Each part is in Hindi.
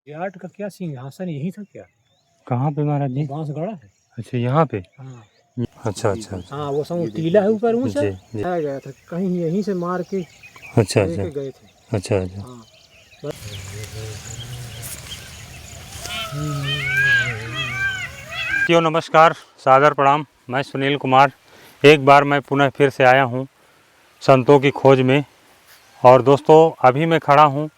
जाट का क्या सिंहासन यही था क्या? कहाँ पे महाराज जी? बांस गड़ा है। अच्छा यहाँ पे। हाँ अच्छा अच्छा हाँ, वो सब टीला है ऊपर ऊंचा, जी जी। आया गया था कहीं यहीं से मार के अच्छा अच्छा लेके गए थे। अच्छा अच्छा। हाँ क्यों, नमस्कार, सादर प्रणाम। मैं सुनील कुमार एक बार मैं पुनः फिर से आया हूँ संतों की खोज में। और दोस्तों अभी मैं खड़ा हूँ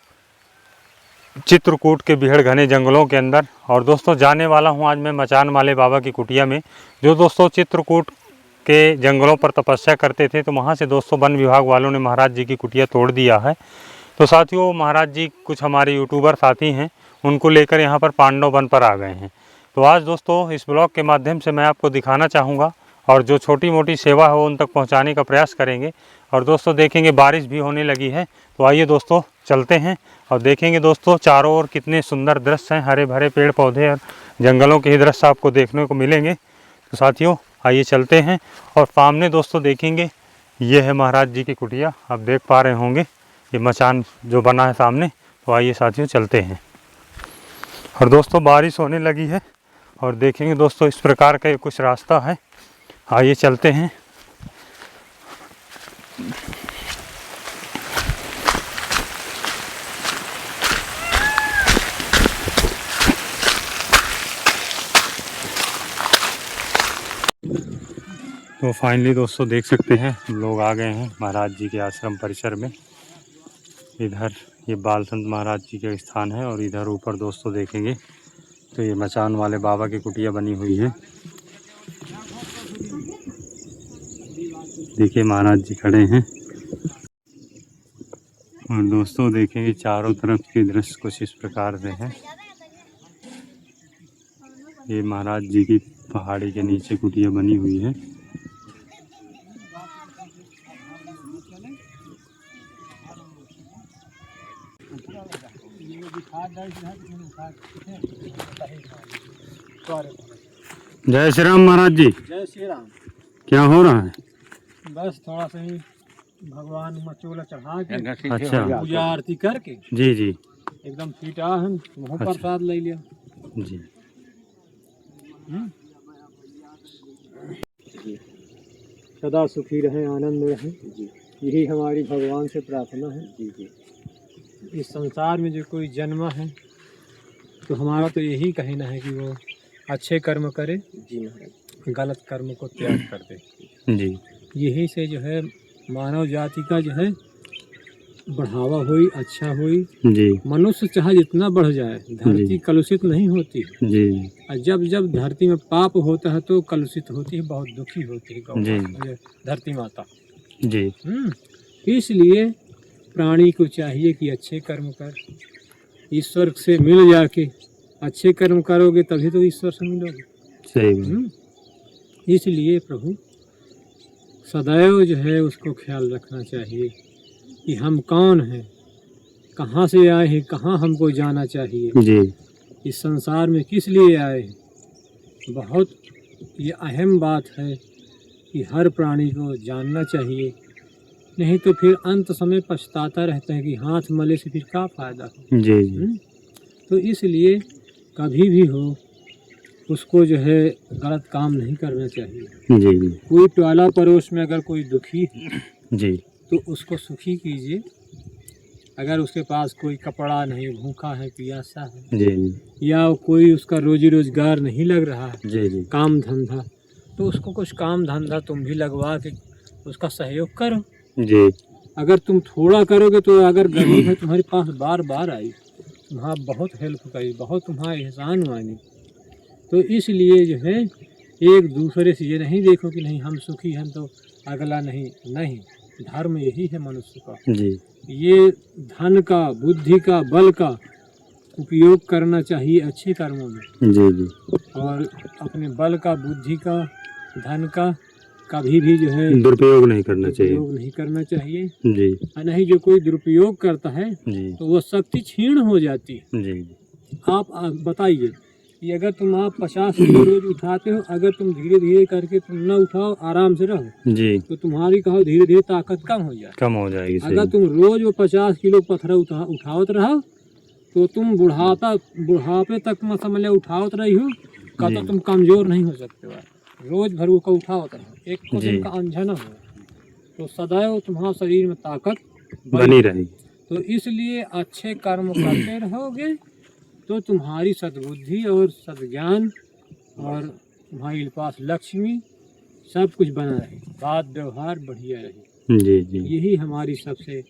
चित्रकूट के बीहड़ घने जंगलों के अंदर। और दोस्तों जाने वाला हूँ आज मैं मचान वाले बाबा की कुटिया में, जो दोस्तों चित्रकूट के जंगलों पर तपस्या करते थे। तो वहाँ से दोस्तों वन विभाग वालों ने महाराज जी की कुटिया तोड़ दिया है। तो साथियों महाराज जी कुछ हमारे यूट्यूबर साथी हैं, उनको लेकर यहाँ पर पांडव वन पर आ गए हैं। तो आज दोस्तों इस ब्लॉग के माध्यम से मैं आपको दिखाना चाहूँगा और जो छोटी मोटी सेवा है वो उन तक पहुँचाने का प्रयास करेंगे। और दोस्तों देखेंगे बारिश भी होने लगी है, तो आइए दोस्तों चलते हैं और देखेंगे दोस्तों चारों ओर कितने सुंदर दृश्य हैं, हरे भरे पेड़ पौधे और जंगलों के ही दृश्य आपको देखने को मिलेंगे। तो साथियों आइए चलते हैं और सामने दोस्तों देखेंगे ये है महाराज जी की कुटिया। आप देख पा रहे होंगे ये मचान जो बना है सामने। तो आइए साथियों चलते हैं। और दोस्तों बारिश होने लगी है और देखेंगे दोस्तों इस प्रकार का ये कुछ रास्ता है। आइए चलते हैं। तो फाइनली दोस्तों देख सकते हैं हम लोग आ गए हैं महाराज जी के आश्रम परिसर में। इधर ये बाल संत महाराज जी का स्थान है और इधर ऊपर दोस्तों देखेंगे तो ये मचान वाले बाबा की कुटिया बनी हुई है। देखिए महाराज जी खड़े हैं और दोस्तों देखेंगे चारों तरफ के दृश्य कुछ इस प्रकार से है। ये महाराज जी की पहाड़ी के नीचे कुटिया बनी हुई है। जय श्री राम महाराज जी। जय श्री राम। क्या हो रहा है? बस थोड़ा सा ही भगवान मचोला चढ़ा के अच्छा पूजा आरती करके जी जी एकदम फिट आ हम वहाँ प्रसाद ले लिया जी। सदा सुखी रहें, आनंद में रहें, यही हमारी भगवान से प्रार्थना है। इस संसार में जो कोई जन्म है तो हमारा तो यही कहना है कि वो अच्छे कर्म करे, गलत कर्म को त्याग कर दे जी। यही से जो है मानव जाति का जो है बढ़ावा हुई, अच्छा हुई जी। मनुष्य चाहे जितना बढ़ जाए धरती कलुषित नहीं होती जी। और जब जब धरती में पाप होता है तो कलुषित होती है, बहुत दुखी होती है जी। धरती माता जी। इसलिए प्राणी को चाहिए कि अच्छे कर्म कर, ईश्वर से मिल जाके अच्छे कर्म करोगे तभी तो ईश्वर से मिलोगे। सही। इसलिए प्रभु सदैव जो है उसको ख्याल रखना चाहिए कि हम कौन हैं, कहाँ से आए हैं, कहाँ हमको जाना चाहिए जी। इस संसार में किस लिए आए हैं। बहुत ये अहम बात है कि हर प्राणी को जानना चाहिए, नहीं तो फिर अंत समय पछताता रहता है कि हाथ मले से फिर क्या फायदा है। जी। तो इसलिए कभी भी हो उसको जो है गलत काम नहीं करना चाहिए। जी। कोई टोला पड़ोस में अगर कोई दुखी है जी तो उसको सुखी कीजिए। अगर उसके पास कोई कपड़ा नहीं, भूखा है, प्यासा है जी या कोई उसका रोजी रोजगार नहीं लग रहा है, जी काम धंधा, तो उसको कुछ काम धंधा तुम भी लगवा के उसका सहयोग करो जी। अगर तुम थोड़ा करोगे तो अगर गरीब है तुम्हारे पास बार बार आई, तुम्हारा बहुत हेल्प करी, बहुत तुम्हारा एहसान मानी। तो इसलिए जो है एक दूसरे से ये नहीं देखो कि नहीं हम सुखी हैं तो अगला नहीं। धर्म यही है मनुष्य का जी। ये धन का, बुद्धि का, बल का उपयोग करना चाहिए अच्छे कर्मों में। जी जी। और अपने बल का, बुद्धि का, धन का कभी भी जो है दुरुपयोग नहीं करना चाहिए। दुरुपयोग नहीं करना चाहिए जी। नहीं जो कोई दुरुपयोग करता है जी तो वो शक्ति क्षीण हो जाती है। जी। आप बताइए कि अगर तुम आप 50 किलो रोज उठाते हो, अगर तुम धीरे धीरे करके तुम न उठाओ, आराम से रहो जी, तो तुम्हारी कहो धीरे धीरे ताकत कम हो जाएगी। अगर तुम रोज वो 50 किलो पत्थर उठावत रहो तो तुम बुढ़ापे तक मत समझ ले उठावत रही हो का, तो तुम कमजोर नहीं हो सकते हो। रोज भर को उठावत रहो, एक को दिन का अनझना हो, तो सदैव तुम्हारा शरीर में ताकत बनी रहेगी। तो इसलिए अच्छे कर्म करते रहोगे तो तुम्हारी सद्बुद्धि और सद्ज्ञान और तुम्हारे पास लक्ष्मी सब कुछ बना रहे, बात व्यवहार बढ़िया रहे। जी जी, यही हमारी सबसे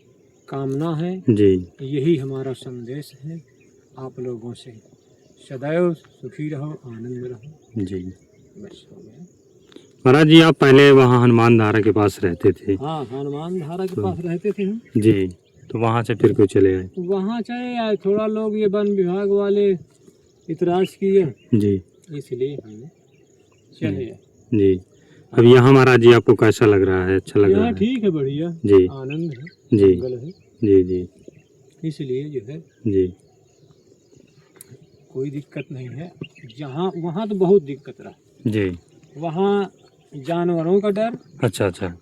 कामना है जी, यही हमारा संदेश है आप लोगों से। सदैव सुखी रहो, आनंद में रहो। जी बस हो गया। महाराज जी, आप पहले वहाँ हनुमान धारा के पास रहते थे? हाँ, हनुमान धारा के पास रहते थे हम। जी, तो वहाँ से फिर क्यों चले आए? वहाँ चले आए, थोड़ा लोग ये वन विभाग वाले इतराज किए, जी, इसलिए हमने चले आए। जी। अब यहाँ महाराज जी आपको कैसा लग रहा है? अच्छा लग रहा यहाँ है? ठीक है, बढ़िया जी, आनंद है, जी, मंगल है, जी, जी, इसलिए जो है जी, कोई दिक्कत नहीं है। जहाँ वहाँ तो बहुत दिक्कत रहा, जी। वहाँ जानवरों का डर, अच्छा अच्छा,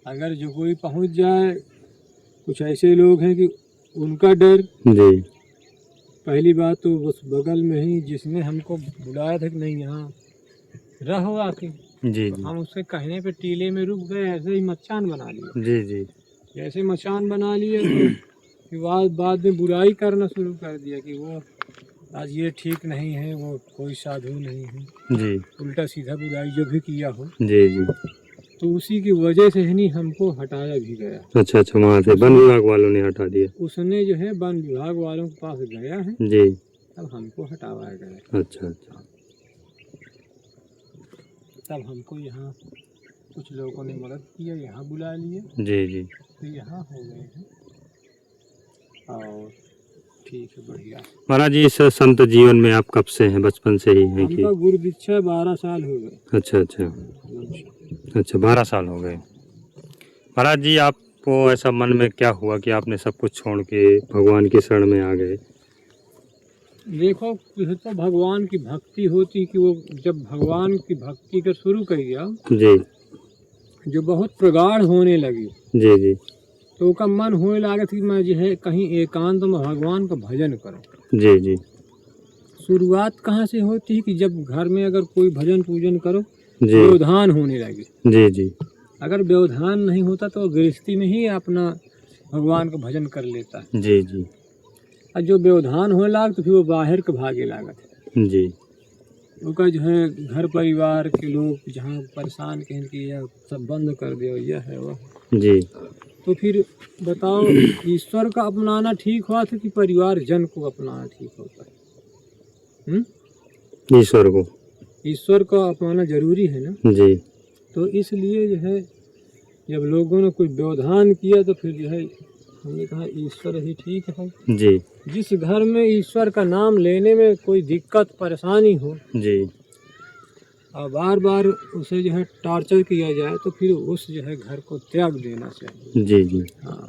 अगर जो कोई पहुँच जाए, कुछ ऐसे लोग हैं कि उनका डर। जी, पहली बात तो बस बगल में ही जिसने हमको बुलाया था कि नहीं यहाँ रहो आके, जी, तो जी, हम उसके कहने पे टीले में रुक गए, ऐसे ही मचान बना लिया। जी, जी, जैसे मचान बना लिए तो फिर बाद में बुराई करना शुरू कर दिया कि वो आज ये ठीक नहीं है, वो कोई साधु नहीं है, जी, उल्टा सीधा बुराई जो भी किया हो, जी, जी। तो उसी की वजह से ही नहीं हमको हटाया भी गया। अच्छा अच्छा, वहाँ से वन विभाग वालों ने हटा दिया? उसने जो है वन विभाग वालों के पास गया है, जी, तब हमको हटाया गया। अच्छा अच्छा, तब हमको यहाँ कुछ लोगों ने मदद किया, यहाँ बुला लिए, जी, जी। तो यहाँ हो गए हैं और ठीक है, बढ़िया। महाराज जी, इस संत जीवन में आप कब से हैं? बचपन से ही हैं कि? हमका गुरु दीक्षा 12 साल हो गए। अच्छा अच्छा, अच्छा 12 साल हो गए। महाराज जी, आपको ऐसा मन में क्या हुआ कि आपने सब कुछ छोड़ के भगवान की शरण में आ गए? देखो, तो भगवान की भक्ति होती कि वो जब भगवान की भक्ति का शुरू कर दिया, जी, जो बहुत प्रगाढ़ होने लगी, जी, जी, तो का मन होने लगा कि मैं जो है कहीं एकांत में भगवान का भजन करूं। जी, जी, शुरुआत कहाँ से होती है कि जब घर में अगर कोई भजन पूजन करो, जी, व्यवधान होने लगे। जी, जी, अगर व्यवधान नहीं होता तो गृहस्थी में ही अपना भगवान का भजन कर लेता है, जी, जी, और जो व्यवधान होने लगा तो फिर वो बाहर के भागे लागत है। जी, उनका जो है घर परिवार के लोग जहाँ परेशान कहें कि यह सब बंद कर दो, यह है वह, जी। तो फिर बताओ ईश्वर का अपनाना ठीक हुआ था कि परिवार जन को अपनाना ठीक होता है? ईश्वर को, ईश्वर को अपनाना जरूरी है ना। जी, तो इसलिए जो है जब लोगों ने कोई व्यवधान किया तो फिर जो है हमने कहा ईश्वर ही ठीक है। जी, जिस घर में ईश्वर का नाम लेने में कोई दिक्कत परेशानी हो जी, और बार बार उसे जो है टॉर्चर किया जाए, तो फिर उस जो है घर को त्याग देना चाहिए। जी, जी। हाँ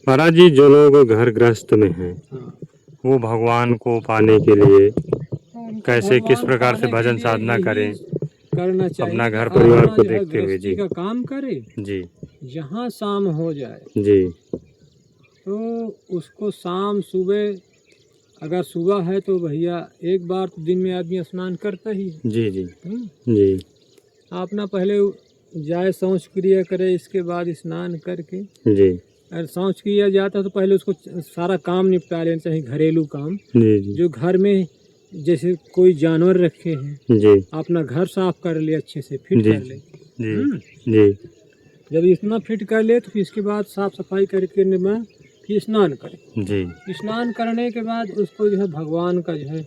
महाराज जी, जो लोग घर गृहस्थ में हैं, हाँ, वो भगवान को पाने के लिए तो उनको कैसे, किस भगवान प्रकार से पाने के भजन लिए साधना यही करें? करना चाहिए अपना कि घर परिवार अपना को जो है देखते हुए। गृहस्थी जी, का काम करे। जी, जहाँ शाम हो जाए जी, तो उसको शाम सुबह, अगर सुबह है तो भैया एक बार तो दिन में आदमी स्नान करता ही है। जी, जी, हम्म? जी, अपना पहले जाए शौच क्रिया करे, इसके बाद स्नान करके, जी, अगर शौच किया जाता है तो पहले उसको सारा काम निपटा लेना चाहिए, घरेलू काम जी, जी, जो घर में जैसे कोई जानवर रखे हैं, जी, अपना घर साफ कर ले, अच्छे से फिट जी, कर ले। जी, हम्म? जी, जब इतना फिट कर ले तो फिर इसके बाद साफ सफाई करके में फिर स्नान करे। जी, स्नान करने के बाद उसको जो है भगवान का जो है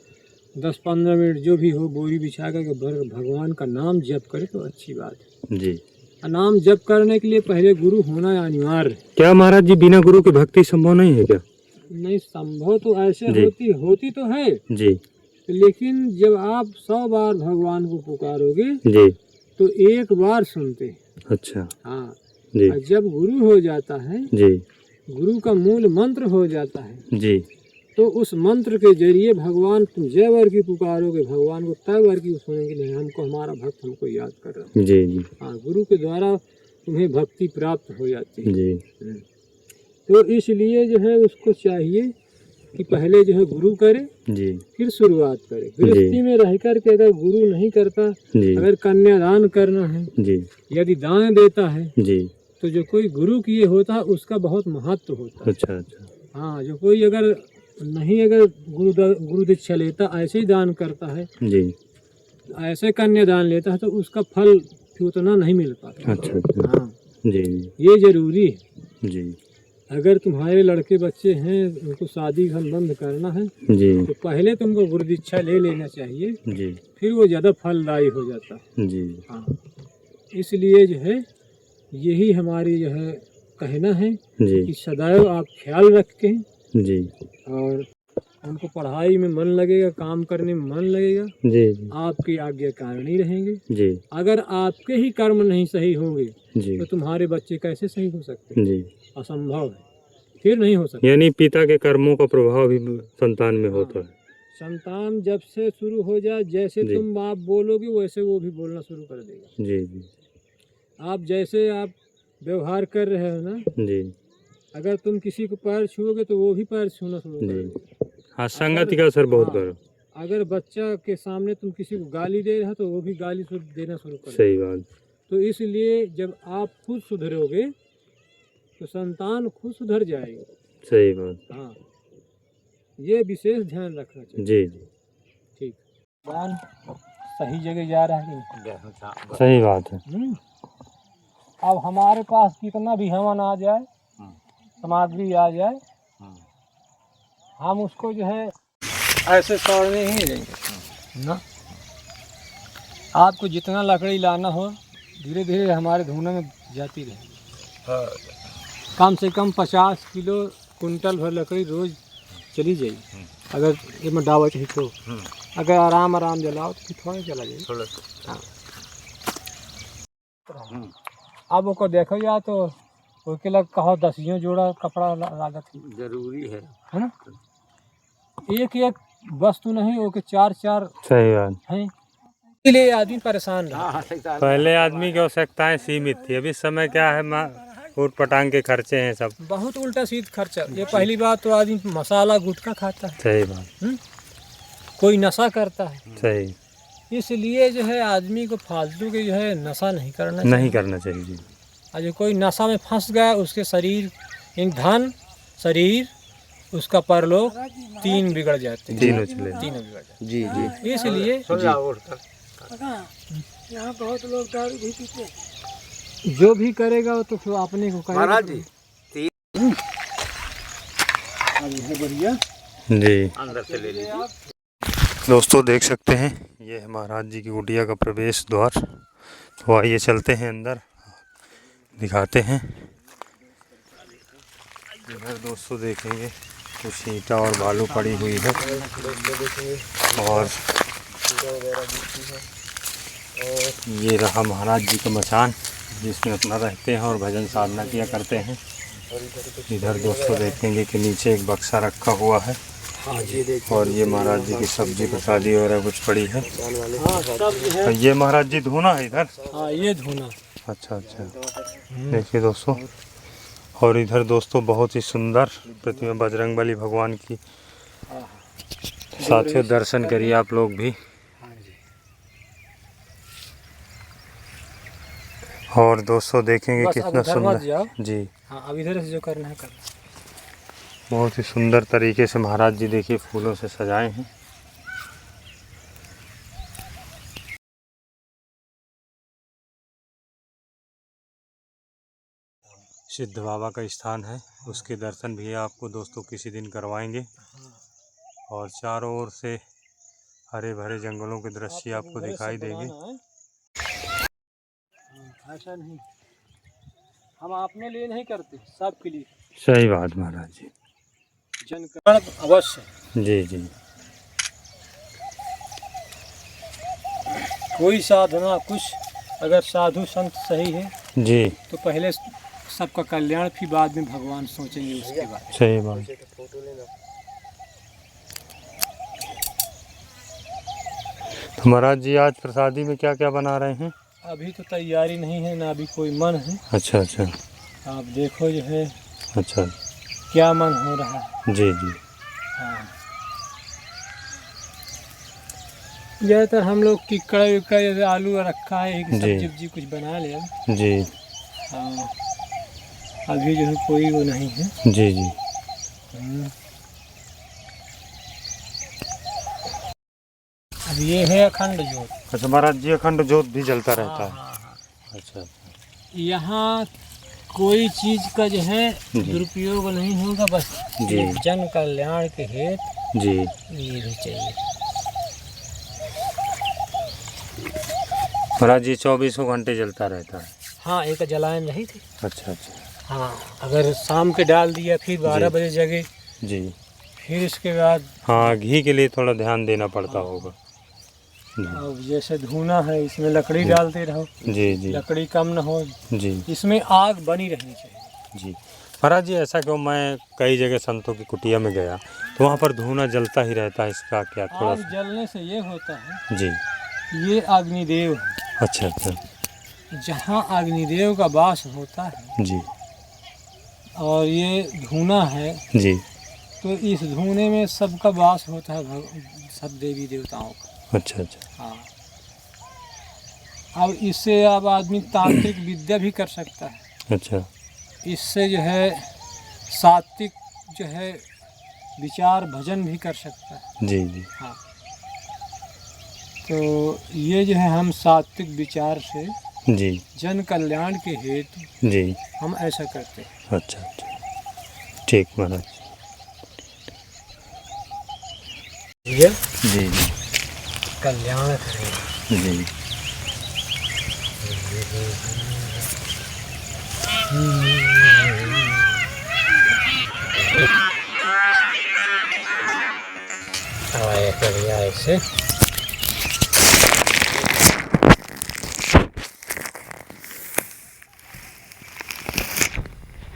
10-15 मिनट जो भी हो बोरी बिछा कर भगवान का नाम जप करे तो अच्छी बात है। जी। और नाम जप करने के लिए पहले गुरु होना अनिवार्य है। क्या महाराज जी, बिना गुरु के भक्ति संभव नहीं है क्या? नहीं, संभव तो ऐसे जी। होती तो है, जी, लेकिन जब आप 100 बार भगवान को पुकारोगे जी, तो एक बार सुनते हैं। अच्छा, हाँ, जी, और जब गुरु हो जाता है, जी, गुरु का मूल मंत्र हो जाता है, जी, तो उस मंत्र के जरिए भगवान तुम जय वर की पुकारोगे, भगवान को तय वर की सुनेंगे, नहीं हमको हमारा भक्त हमको याद कर रहा है। जी, जी, हाँ, गुरु के द्वारा तुम्हें भक्ति प्राप्त हो जाती है। जी। तो इसलिए जो है उसको चाहिए कि पहले जो है गुरु करे जी फिर शुरुआत करे। गृहस्थी में रह कर के अगर गुरु नहीं करता, जी अगर कन्यादान करना है, जी यदि दान देता है, जी। तो जो कोई गुरु किए होता है उसका बहुत महत्व होता है। अच्छा अच्छा। हाँ, जो कोई अगर नहीं, अगर गुरु दीक्षा लेता, ऐसे ही दान करता है, जी ऐसे कन्यादान लेता है, तो उसका फल फिर उतना नहीं मिल पाता। अच्छा अच्छा। हाँ, जी ये जरूरी है। जी अगर तुम्हारे लड़के बच्चे हैं, उनको शादी संबंध करना है, जी तो पहले तुमको गुरु दीक्षा ले लेना चाहिए, जी फिर वो ज़्यादा फलदायी हो जाता है। जी। हाँ, इसलिए जो है यही हमारी जो है कहना है जी कि सदैव आप ख्याल रखें जी और उनको पढ़ाई में मन लगेगा, काम करने में मन लगेगा, जी आपकी आज्ञाकारी रहेंगे। जी अगर आपके ही कर्म नहीं सही होंगे जी तो तुम्हारे बच्चे कैसे सही हो सकते हैं? जी। असंभव है, फिर नहीं हो सकता। यानी पिता के कर्मों का प्रभाव भी संतान में होता है। संतान जब से शुरू हो जाए, जैसे जी। तुम आप बोलोगे वैसे वो भी बोलना शुरू कर देगा। जी जी आप जैसे आप व्यवहार कर रहे हो ना, जी अगर तुम किसी को पैर छुओगे तो वो भी पैर छूना शुरू कर जी। देगा। हाँ, संगति का असर बहुत हाँ, बड़ा। अगर बच्चा के सामने तुम किसी को गाली दे रहे हो तो वो भी गाली देना शुरू कर देगा। सही बात। तो इसलिए जब आप खुद सुधरोगे तो संतान खुद सुधर जाएगी। सही बात। हाँ, ये विशेष ध्यान रखना चाहिए। जी जी ठीक, दान सही जगह जा रहा है कि नहीं? सही बात है। अब हमारे पास कितना भी हवन आ जाए, सामग्री आ जाए, हम उसको जो है ऐसे तोड़ने ही नहीं देंगे ना। आपको जितना लकड़ी लाना हो, धीरे धीरे हमारे धुने में जाती रहे। कम से कम 50 किलो कुंटल भर लकड़ी रोज चली जाएगी। अगर ये में डावा चाहिए तो अगर आराम आराम जलाओ तो फिर थोड़ा चला जाएगा। हाँ, अब उसको देखो या तो उसके लग कहो 10 जोड़ा कपड़ा लागत जरूरी है ना। एक एक वस्तु नहीं, वो के 4-4 सही बात हैं, इसलिए आदमी परेशान रहा। पहले आदमी की आवश्यकताएं सीमित थी, अभी समय क्या है, ऊट पटांग के खर्चे हैं सब। बहुत उल्टा सीधा खर्चा। ये पहली बात तो आदमी मसाला गुटखा खाता है। सही बात। कोई नशा करता है। सही। इसलिए जो है आदमी को फालतू के जो है नशा नहीं करना चाहिए। नहीं करना चाहिए जी। और जो कोई नशा में फंस गया, उसके शरीर, इन धन, शरीर, उसका परलोक तीन बिगड़ जाते हैं। तीनों चले। तीनों बिगड़ जाते जी जी। हैं। इसलिए यहाँ बहुत लोग दारू भी पीते हैं। जो भी करेगा वो तो फिर अपने को करेगा। महाराज जी बढ़िया जी। अंदर से ले लीजिए। दोस्तों देख सकते हैं, ये है महाराज जी की कुटिया का प्रवेश द्वार। तो आइए चलते हैं अंदर, दिखाते हैं। इधर दोस्तों देखेंगे कुछ ईंटा और बालू पड़ी हुई है, और ये रहा महाराज जी का मचान जिसमें अपना रहते हैं और भजन साधना किया करते हैं। इधर दोस्तों देखेंगे कि नीचे एक बक्सा रखा हुआ है, और ये महाराज जी की सब्जी प्रसादी वगैरह कुछ पड़ी है। सब है। ये महाराज जी धोना है इधर। हाँ, ये धोना। अच्छा अच्छा। देखिए दोस्तों, और इधर दोस्तों बहुत ही सुंदर प्रतिमा बजरंगबली भगवान की। साथियों दर्शन करिए आप लोग भी। और दोस्तों देखेंगे बस कितना अब इधर मत सुंदर जाओ। जी। हाँ, अब इधर से जो करना है करना। बहुत ही सुंदर तरीके से महाराज जी देखिए फूलों से सजाए हैं। सिद्ध बाबा का स्थान है, उसके दर्शन भी आपको दोस्तों किसी दिन करवाएंगे। और चारों ओर से हरे भरे जंगलों के दृश्य आपको दिखाई देंगे। ऐसा नहीं, हम अपने लिए नहीं करते, सबके लिए। सही बात महाराज जी। जनकरण अवश्य। जी जी। कोई साधना कुछ अगर साधु संत सही है जी। तो तो पहले सबका कल्याण, फिर बाद में भगवान सोचेंगे उसके बाद। सही बात। तो महाराज जी आज प्रसादी में क्या क्या बना रहे हैं? अभी तो तैयारी नहीं है ना, अभी कोई मन है। अच्छा अच्छा। आप देखो जो है अच्छा। क्या मन हो रहा है। जी जी। हाँ, ज़्यादातर हम लोग किक्कड़ा विक्कड़ा जैसे आलू रखा है, एक जी। सब्जी वब्जी कुछ बना लिया। जी हाँ, अभी जो है कोई वो नहीं है। जी। जी अब ये है अखंड ज्योत। अच्छा महाराज जी, अखंड ज्योत भी जलता रहता है। हाँ, हाँ। अच्छा अच्छा। यहाँ कोई चीज़ का जो है जी। दुरुपयोग नहीं होगा, बस जी। ये जन कल्याण के हेतु जी ये भी चाहिए। महाराज जी 24 घंटे जलता रहता है। हाँ, एक जलायन रही थी। अच्छा अच्छा। हाँ, अगर शाम के डाल दिया फिर 12 जी। बजे जगे, जी फिर इसके बाद हाँ, घी के लिए थोड़ा ध्यान देना पड़ता हाँ। होगा। जी अब जैसे धुना है, इसमें लकड़ी जी। डालते रहो, जी जी। लकड़ी कम न हो, जी इसमें आग बनी रहनी चाहिए। जी। महाराज जी ऐसा क्यों, मैं कई जगह संतों की कुटिया में गया तो वहाँ पर धुआं जलता ही रहता है, इसका क्या थोड़ा आग सा? जलने से ये होता है, जी। ये अग्निदेव है। अच्छा अच्छा। जहाँ अग्निदेव का वास होता है जी और ये धुना है, जी। तो इस धुने में सबका वास होता है, सब देवी देवताओं का। अच्छा अच्छा। हाँ, अब इससे अब आदमी तांत्रिक विद्या भी कर सकता है। अच्छा। इससे जो है सात्विक जो है विचार भजन भी कर सकता है। जी जी। हाँ, तो ये जो है हम सात्विक विचार से जी जन कल्याण के हेतु जी। हम ऐसा करते हैं। अच्छा अच्छा, ठीक महाराज। ये जी जी। कल्याण करें। जी आए बढ़िया ऐसे।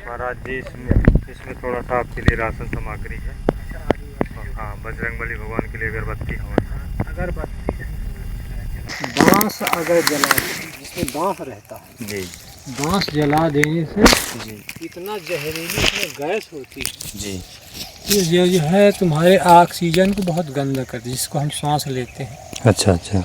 महाराज जी, इसमें थोड़ा सा आपके लिए राशन सामग्री है। हाँ, बजरंगबली भगवान के लिए अगरबत्ती हवन। अगरबत्ती बांस अगर जला, जिसमें बांस रहता है, जी। बांस जला देने से जी इतना जहरीली इसमें गैस होती है, जी। ये जो है तुम्हारे ऑक्सीजन को बहुत गंदा करती है, जिसको हम सांस लेते हैं। अच्छा अच्छा।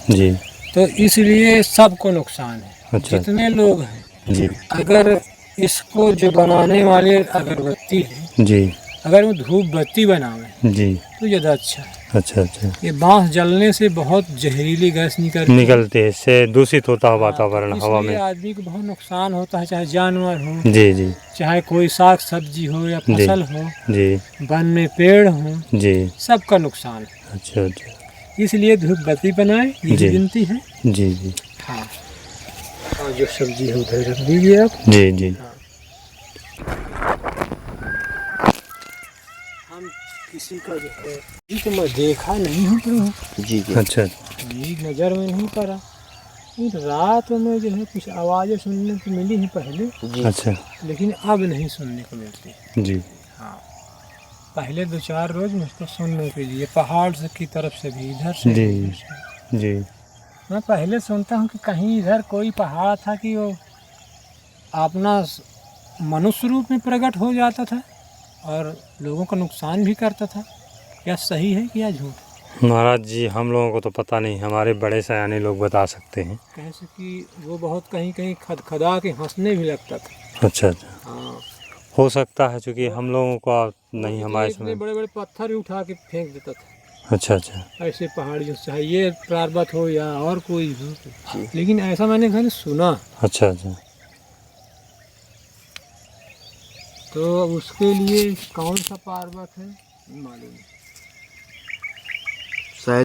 जी। तो इसलिए सबको नुकसान है। अच्छा। जितने लोग हैं, जी अगर इसको जो बनाने वाले अगरबत्ती है, जी अगर वो धूप बत्ती बनावे जी। तो ज़्यादा अच्छा है। अच्छा अच्छा। ये बांस जलने से बहुत जहरीली गैस निकलती है। निकलते हैं, इससे दूषित होता है वातावरण, तो हवा इसलिए में। आदमी को बहुत नुकसान होता है, चाहे जानवर हो, जी जी चाहे कोई साग सब्जी हो या जी। फसल हो, जी वन में पेड़ हो, जी। सबका नुकसान है। अच्छा अच्छा। इसलिए धूप बत्ती बनाए, ये जी। विनती है। जी जी। हाँ, और जो सब्जी है उधर रख दीजिए आप। जी जी। हम किसी का जो है ये तो मैं देखा नहीं हूँ प्रभु जी जी। अच्छा ये नज़र में नहीं पड़ा। इस रात में जो है कुछ आवाज़ें सुनने को मिली ही पहले, अच्छा। लेकिन अब नहीं सुनने को मिलती। जी। हाँ, पहले 2-4 रोज मुझको सुनने के लिए पहाड़ से की तरफ से भी, इधर से जी। भी, उधर से। जी मैं पहले सुनता हूँ कि कहीं इधर कोई पहाड़ था कि वो अपना मनुष्य रूप में प्रकट हो जाता था और लोगों का नुकसान भी करता था। क्या सही है क्या झूठ? महाराज जी, हम लोगों को तो पता नहीं, हमारे बड़े सयाने लोग बता सकते हैं। कैसे कि वो बहुत कहीं कहीं खदखदा के हंसने भी लगता था। अच्छा अच्छा। हाँ, हो सकता है, क्योंकि हम लोगों को नहीं, हमारे इतने समय। बड़े बड़े पत्थर भी उठा के फेंक देता था। अच्छा अच्छा। ऐसे पहाड़ियों से, चाहे ये पर्वत हो या और कोई हो, लेकिन ऐसा मैंने कहीं सुना। अच्छा अच्छा। तो उसके लिए कौन सा पर्वत है मालूम नहीं।